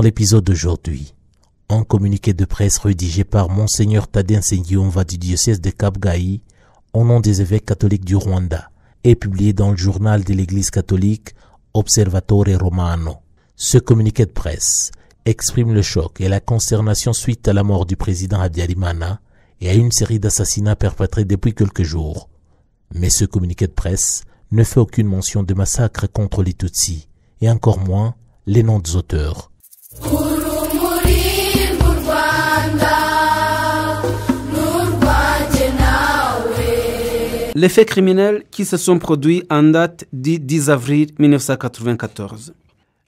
Dans l'épisode d'aujourd'hui, un communiqué de presse rédigé par Monseigneur Tadien Nsengiyumva du diocèse de Kabgayi, au nom des évêques catholiques du Rwanda, est publié dans le journal de l'Église catholique Observatore Romano. Ce communiqué de presse exprime le choc et la consternation suite à la mort du président Habyarimana et à une série d'assassinats perpétrés depuis quelques jours. Mais ce communiqué de presse ne fait aucune mention de massacres contre les Tutsis, et encore moins les noms des auteurs. Les faits criminels qui se sont produits en date du 10 avril 1994.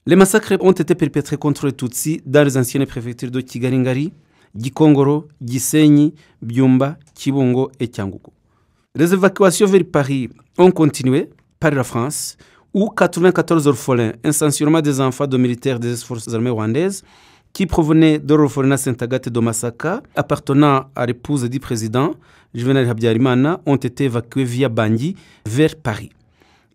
Les massacres ont été perpétrés contre les Tutsis dans les anciennes préfectures de Kigali, Gikongoro, Gisenyi, Byumba, Kibungo et Cyangugu. Les évacuations vers Paris ont continué par la France, où 94 orphelins, essentiellement des enfants de militaires des forces armées rwandaises, qui provenaient de l'orphelinat Saint-Agathe de Masaka, appartenant à l'épouse du président, Juvenal Habyarimana, ont été évacués via Bangui vers Paris.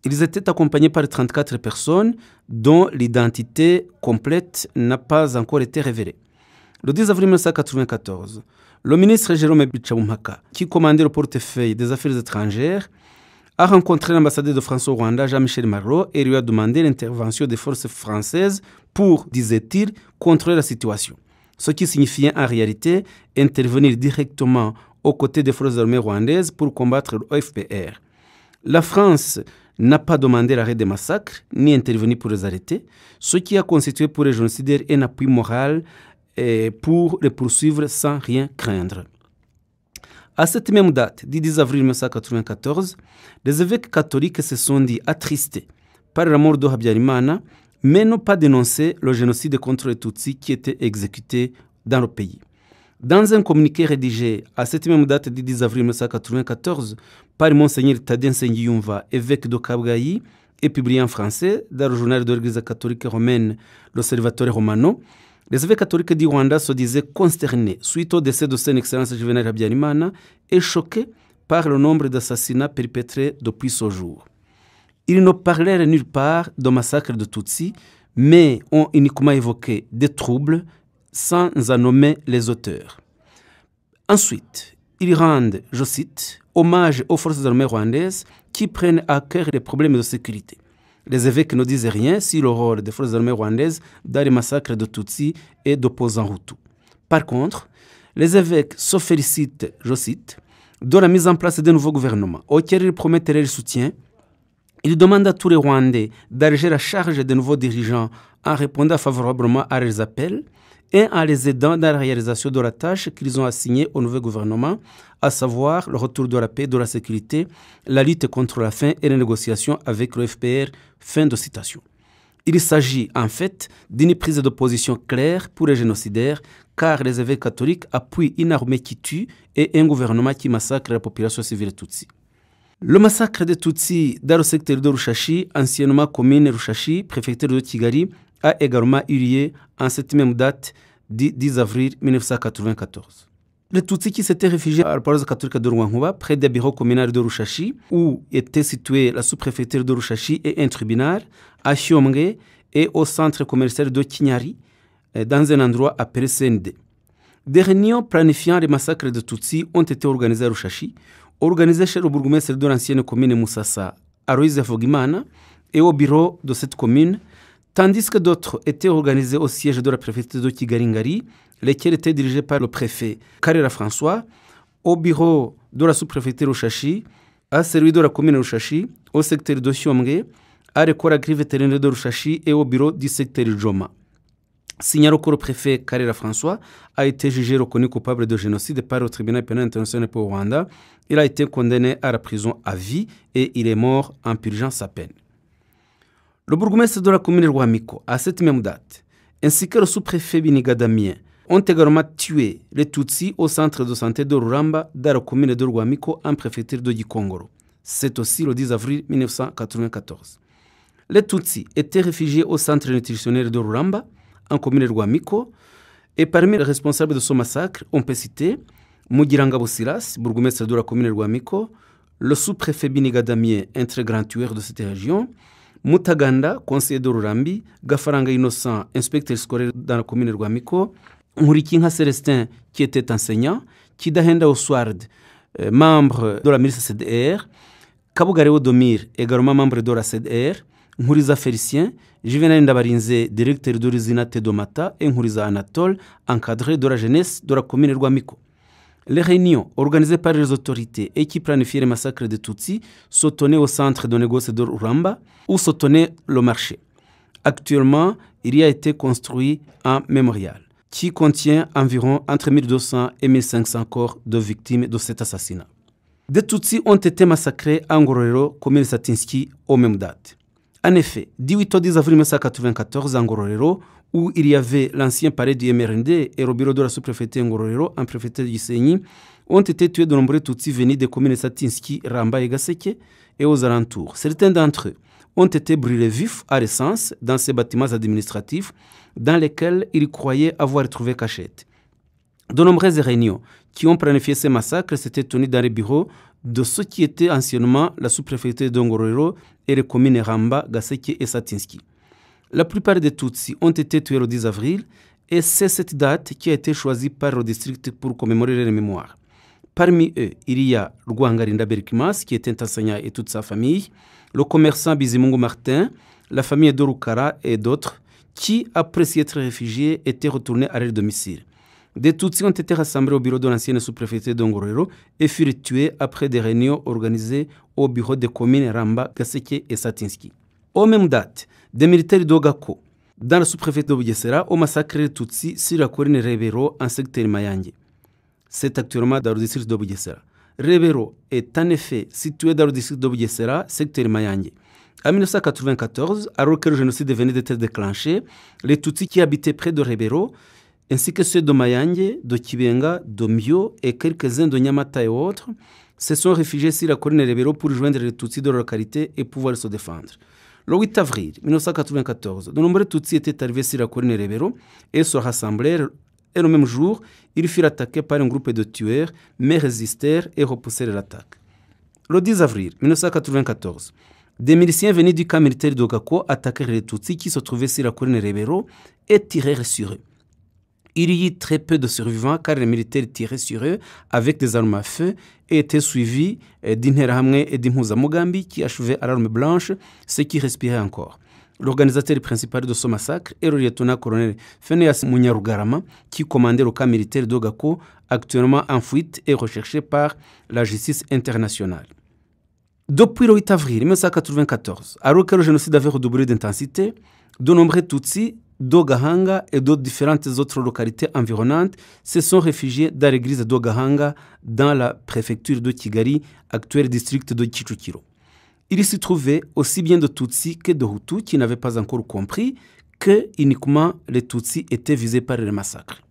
Ils étaient accompagnés par 34 personnes dont l'identité complète n'a pas encore été révélée. Le 10 avril 1994, le ministre Jérôme Bichabumpaka, qui commandait le portefeuille des Affaires étrangères, a rencontré l'ambassadeur de France au Rwanda, Jean-Michel Marot, et lui a demandé l'intervention des forces françaises pour, disait-il, contrôler la situation. Ce qui signifiait en réalité intervenir directement aux côtés des forces armées rwandaises pour combattre le FPR. La France n'a pas demandé l'arrêt des massacres, ni intervenu pour les arrêter, ce qui a constitué pour les génocidaires un appui moral pour les poursuivre sans rien craindre. À cette même date, du 10 avril 1994, les évêques catholiques se sont dit attristés par la mort de Habyarimana, mais n'ont pas dénoncé le génocide contre les Tutsis qui était exécuté dans le pays. Dans un communiqué rédigé à cette même date du 10 avril 1994 par Monseigneur Tadien Nsengiyumva, évêque de Kabgayi, et publié en français dans le journal de l'Église catholique romaine, l'Osservatore Romano, les évêques catholiques du Rwanda se disaient consternés suite au décès de son Excellence Juvenal Habyarimana et choqués par le nombre d'assassinats perpétrés depuis ce jour. Ils ne parlèrent nulle part de massacre de Tutsis, mais ont uniquement évoqué des troubles sans en nommer les auteurs. Ensuite, ils rendent, je cite, hommage aux forces armées rwandaises qui prennent à cœur les problèmes de sécurité. Les évêques ne disaient rien sur le rôle des forces armées rwandaises dans les massacres de Tutsis et d'opposants Hutus. Par contre, les évêques se félicitent, je cite, de la mise en place d'un nouveau gouvernement auquel ils promettent leur soutien. Ils demandent à tous les Rwandais d'alléger la charge des nouveaux dirigeants en répondant favorablement à leurs appels et en les aidant dans la réalisation de la tâche qu'ils ont assignée au nouveau gouvernement, à savoir le retour de la paix et de la sécurité, la lutte contre la faim et les négociations avec le FPR. Fin de citation. Il s'agit en fait d'une prise de position claire pour les génocidaires, car les évêques catholiques appuient une armée qui tue et un gouvernement qui massacre la population civile Tutsi. Le massacre des Tutsis dans le secteur de Rushashi, anciennement commune Rushashi, préfecture de Kigali, a également eu lieu en cette même date du 10 avril 1994. Les Tutsis qui s'étaient réfugiés à la paroisse catholique de Rwankuba, près des bureaux communaux de Rushashi, où était située la sous-préfecture de Rushashi et un tribunal, à Chiomge et au centre commercial de Kinyari, dans un endroit appelé CND. Des réunions planifiant les massacres de Tutsis ont été organisées à Rushashi, organisées chez le bourgmestre de l'ancienne commune Musasa, Aloïse Fogimana, et au bureau de cette commune, tandis que d'autres étaient organisés au siège de la préfecture de Kigali, lesquels étaient dirigés par le préfet Karera François, au bureau de la sous-préfecture Rushashi, à celui de la commune Rushashi, au secteur de Chiomge, à l'école agri vétérinaire de Rushashi et au bureau du secteur Joma. Signalons que le préfet Karera François a été jugé et reconnu coupable de génocide par le tribunal pénal international pour Rwanda. Il a été condamné à la prison à vie et il est mort en purgeant sa peine. Le bourgmestre de la commune de Rwamiko, à cette même date, ainsi que le sous-préfet Biniga Damien, ont également tué les Tutsis au centre de santé de Ruramba, dans la commune de Rwamiko, en préfecture de Gikongoro. C'est aussi le 10 avril 1994. Les Tutsis étaient réfugiés au centre nutritionnel de Ruramba, en commune de Rwamiko, et parmi les responsables de ce massacre, on peut citer Mugiranga Silas, bourgmestre de la commune de Rwamiko, le sous-préfet Biniga Damien, un très grand tueur de cette région, Mutaganda, conseiller de Rurambi, Gafaranga Innocent, inspecteur scolaire dans la commune de Rwamiko, Nkurikinka Célestin, qui était enseignant, Kidahenda Oswald, membre de la milice CDR, Kabugare Odomir, également membre de la CDR, Nkuriza Félicien, Juvenal Ndabarinze, directeur de l'usine Tedomata, et Nkuriza Anatole, encadré de la jeunesse de la commune de Rwamiko. Les réunions organisées par les autorités et qui planifiaient les massacres de Tutsis se tenaient au centre de négoce de Ruramba où se tenait le marché. Actuellement, il y a été construit un mémorial qui contient environ entre 1200 et 1500 corps de victimes de cet assassinat. Des Tutsis ont été massacrés à Ngororero, commune Satinski, aux mêmes dates. En effet, 18 au 10 avril 1994 à Ngororero, où il y avait l'ancien palais du MRND et le bureau de la sous-préfecture Ngororero en préfecture du Gisenyi, ont été tués de nombreux Tutsis venus des communes Satinski, Ramba et Gaseke et aux alentours. Certains d'entre eux ont été brûlés vifs à l'essence dans ces bâtiments administratifs dans lesquels ils croyaient avoir trouvé cachette. De nombreuses réunions qui ont planifié ces massacres s'étaient tenues dans les bureaux de ce qui était anciennement la sous-préfecture de Ngororero et les communes Ramba, Gaseke et Satinski. La plupart des Tutsis ont été tués le 10 avril et c'est cette date qui a été choisie par le district pour commémorer les mémoires. Parmi eux, il y a Rwangarinda Berkimas qui était enseignant et toute sa famille, le commerçant Bizimungu Martin, la famille de Rukara et d'autres qui, après s'y être réfugiés, étaient retournés à leur domicile. Des Tutsis ont été rassemblés au bureau de l'ancienne sous-préfecture de Ngororero et furent tués après des réunions organisées au bureau des communes Ramba, Gaseke et Satinski. Aux mêmes dates, des militaires d'Ogako, dans la sous-préfecture de Bugesera, ont massacré les Tutsis sur la colline Rebero en secteur Mayange. C'est actuellement dans le district de Bugesera. Rebero est en effet situé dans le district de Bugesera, secteur Mayange. En 1994, alors que le génocide venait d'être déclenché, les Tutsis qui habitaient près de Rebero, ainsi que ceux de Mayange, de Kibenga, de Mio et quelques-uns de Nyamata et autres, se sont réfugiés sur la colline Rebero pour rejoindre les Tutsis de la localité et pouvoir se défendre. Le 8 avril 1994, de nombreux Tutsis étaient arrivés sur la colline Rebero et se rassemblèrent. Et le même jour, ils furent attaqués par un groupe de tueurs, mais résistèrent et repoussèrent l'attaque. Le 10 avril 1994, des miliciens venus du camp militaire d'Ogako attaquèrent les Tutsis qui se trouvaient sur la colline Rebero et tirèrent sur eux. Il y eut très peu de survivants car les militaires tiraient sur eux avec des armes à feu et étaient suivis d'Interahamwe et d'Impuzamugambi qui achevaient à l'arme blanche ceux qui respiraient encore. L'organisateur principal de ce massacre est le lieutenant-colonel Phineas Munyarugarama qui commandait le camp militaire d'Ogako, actuellement en fuite et recherché par la justice internationale. Depuis le 8 avril 1994, alors que le génocide avait redoublé d'intensité, de nombreux Tutsis d'Ogahanga et d'autres différentes autres localités environnantes se sont réfugiés dans l'église d'Ogahanga dans la préfecture de Kigali, actuel district de Kicukiro. Il s'y trouvait aussi bien de Tutsis que de Hutus qui n'avaient pas encore compris que uniquement les Tutsis étaient visés par les massacres.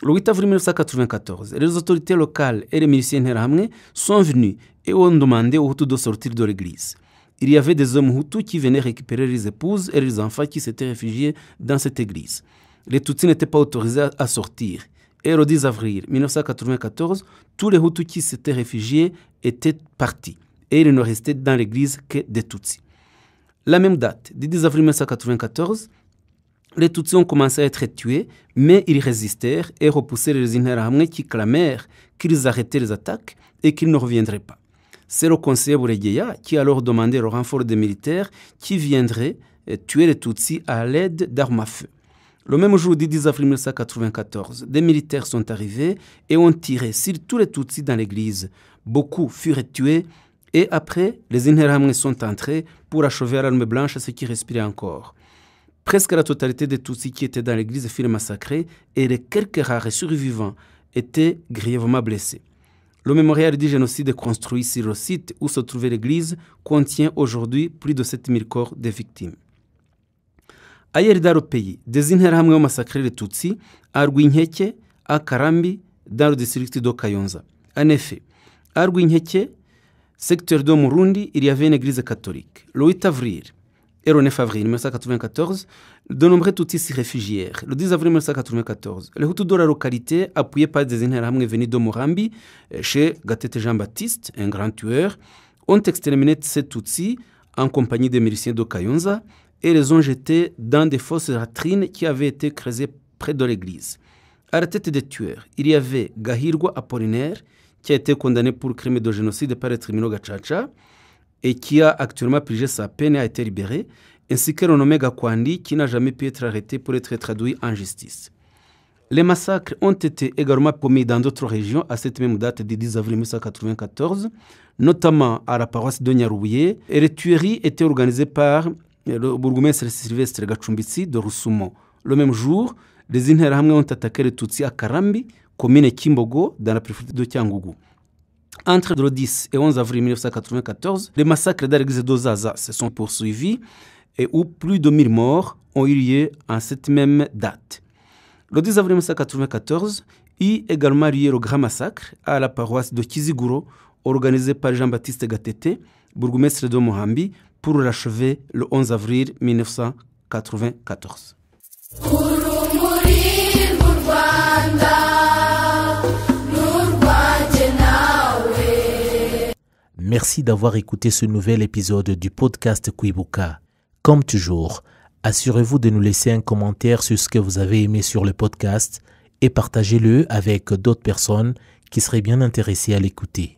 Le 8 avril 1994, les autorités locales et les miliciens Interahamwe sont venus et ont demandé aux Hutus de sortir de l'église. Il y avait des hommes Hutus qui venaient récupérer les épouses et les enfants qui s'étaient réfugiés dans cette église. Les Tutsis n'étaient pas autorisés à sortir. Et le 10 avril 1994, tous les Hutus qui s'étaient réfugiés étaient partis. Et il ne restait dans l'église que des Tutsis. La même date, du 10 avril 1994, les Tutsis ont commencé à être tués, mais ils résistèrent et repoussèrent les Interahamwe qui clamèrent qu'ils arrêtaient les attaques et qu'ils ne reviendraient pas. C'est le conseiller Buregeya qui a alors demandé le renfort des militaires qui viendraient tuer les Tutsis à l'aide d'armes à feu. Le même jour du 10 avril 1994, des militaires sont arrivés et ont tiré sur tous les Tutsis dans l'église. Beaucoup furent tués et après, les Interahamwe sont entrés pour achever à l'arme blanche ceux qui respiraient encore. Presque la totalité des Tutsis qui étaient dans l'église furent massacrés et les quelques rares survivants étaient grièvement blessés. Le mémorial du génocide construit sur le site où se trouvait l'église contient aujourd'hui plus de 7000 corps de victimes. Ailleurs dans le pays, des Interahamwe ont massacré les Tutsis à Rwinkeke, à Karambi, dans le district de Kayonza. En effet, à Rwinkeke, secteur de Murundi, il y avait une église catholique. Le 8 avril et le 9 avril 1994, de nombreux Tutsis s'y réfugièrent. Le 10 avril 1994, les Hutus de la localité, appuyés par des Interahamwe venus de Murambi, chez Gatete Jean-Baptiste, un grand tueur, ont exterminé ces Tutsis en compagnie des miliciens de Kayonza et les ont jetés dans des fosses latrines qui avaient été creusées près de l'église. À la tête des tueurs, il y avait Gahirwa Apollinaire, qui a été condamné pour crime de génocide par les tribunaux Gacaca et qui a actuellement purgé sa peine et a été libéré, ainsi que le nommé Gakwandi, qui n'a jamais pu être arrêté pour être traduit en justice. Les massacres ont été également commis dans d'autres régions à cette même date du 10 avril 1994, notamment à la paroisse de Nyarubuye, et les tueries étaient organisées par le bourgmestre Sylvestre Gacumbitsi de Rusumo. Le même jour, les Interahamwe ont attaqué les Tutsis à Karambi, commune Kimbogo, dans la préfecture de Cyangugu. Entre le 10 et 11 avril 1994, les massacres dans l'église d'Ozaza se sont poursuivis et où plus de 1000 morts ont eu lieu en cette même date. Le 10 avril 1994, il y a également lieu le grand massacre à la paroisse de Kiziguro, organisé par Jean-Baptiste Gatete, bourgmestre de Mohambi, pour l'achever le 11 avril 1994. Merci d'avoir écouté ce nouvel épisode du podcast Kwibuka. Comme toujours, assurez-vous de nous laisser un commentaire sur ce que vous avez aimé sur le podcast et partagez-le avec d'autres personnes qui seraient bien intéressées à l'écouter.